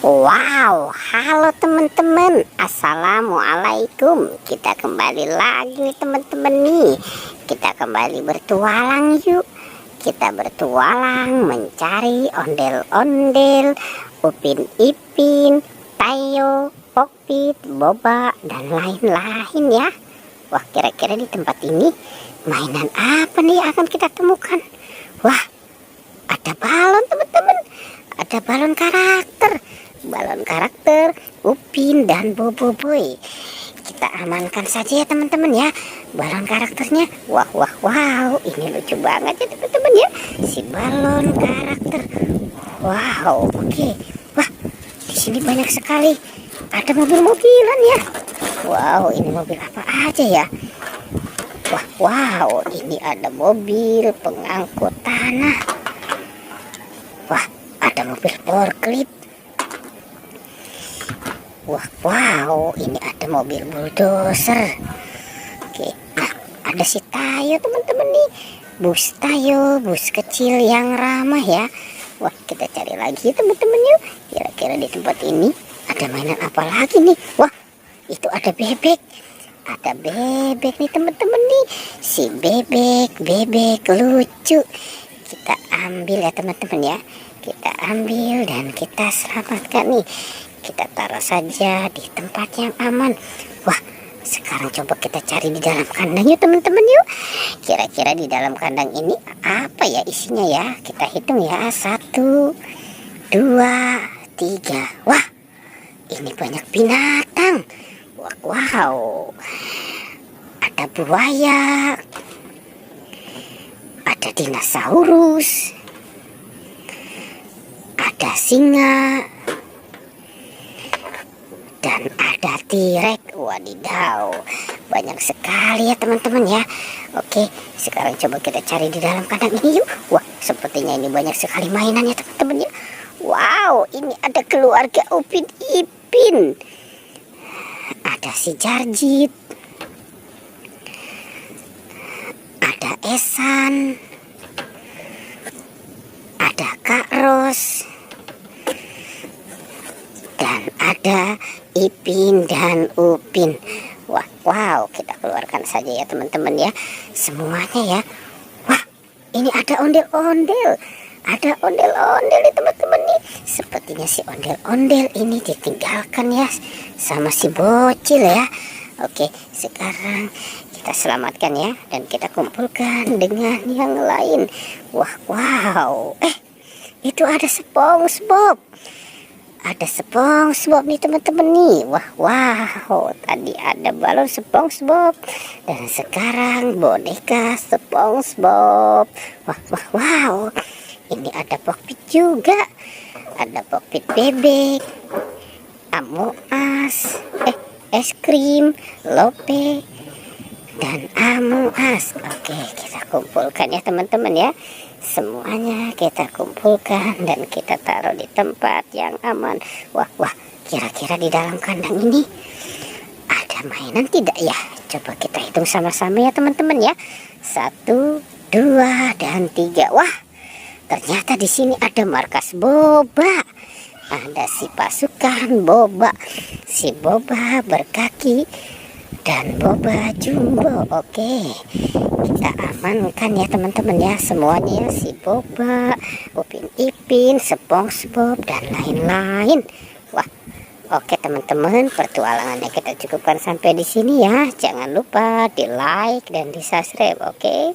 Wow, halo teman-teman, assalamualaikum. Kita kembali lagi nih teman-teman nih. Kita kembali bertualang yuk. Kita bertualang mencari ondel-ondel, Upin Ipin, Tayo, Pokpit, Boba, dan lain-lain ya. Wah, kira-kira di tempat ini mainan apa nih akan kita temukan? Wah, ada balon teman-teman. Ada balon karakter Upin dan Bobo Boy. Kita amankan saja ya teman-teman ya balon karakternya. Wow, ini lucu banget ya teman-teman ya, si balon karakter. Wow, oke. Wah, di sini banyak sekali ada mobil-mobilan ya. Wow, ini mobil apa aja ya? Wow, ini ada mobil pengangkut tanah. Wah, ada mobil forklift. Wow, ini ada mobil bulldozer. Oke, nah ada si Tayo teman-teman nih, bus Tayo, bus kecil yang ramah ya. Wah, kita cari lagi teman-teman yuk. Kira-kira di tempat ini ada mainan apa lagi nih? Wah, itu ada bebek. Ada bebek nih teman-teman nih, si bebek lucu. Kita ambil ya teman-teman ya. Kita ambil dan kita selamatkan nih. Kita taruh saja di tempat yang aman. Wah, sekarang coba kita cari di dalam kandang yuk teman-teman yuk. Kira-kira di dalam kandang ini apa ya isinya ya? Kita hitung ya, 1, 2, 3. Wah, ini banyak binatang. Wow, ada buaya, ada dinosaurus, ada singa, dan ada T-Rex. Wadidaw, banyak sekali ya teman-teman ya. Oke, sekarang coba kita cari di dalam kandang ini yuk. Wah, sepertinya ini banyak sekali mainan ya teman-teman ya. Wow, ini ada keluarga Upin Ipin. Ada si Jarjit, ada Esan, ada Kak Ros, dan ada Ipin dan Upin. Wow, kita keluarkan saja ya teman-teman ya, semuanya ya. Wah, ini ada ondel-ondel. Ada ondel-ondel nih teman-teman nih. Sepertinya si ondel-ondel ini ditinggalkan ya sama si bocil ya. Oke, sekarang kita selamatkan ya dan kita kumpulkan dengan yang lain. Wow. Itu ada SpongeBob. Ada SpongeBob nih teman-teman nih. Wow, tadi ada balon SpongeBob dan sekarang boneka SpongeBob. Wow. Ini ada Pokpit juga. Ada Pokpit bebek, Amoas, es krim, Lope, dan Amoas. Oke, kita kumpulkan ya teman-teman ya. Semuanya kita kumpulkan dan kita taruh di tempat yang aman. Wah, kira-kira di dalam kandang ini ada mainan tidak ya? Coba kita hitung sama-sama ya teman-teman ya. 1, 2, dan 3. Wah, ternyata di sini ada markas Boba. Ada si pasukan Boba, si Boba berkaki, dan Boba Jumbo. Oke, kita amankan ya teman-teman ya semuanya, si Boba, Upin Ipin, SpongeBob, dan lain-lain. Wah, oke teman-teman, pertualangannya kita cukupkan sampai di sini ya. Jangan lupa di like dan di subscribe. Oke.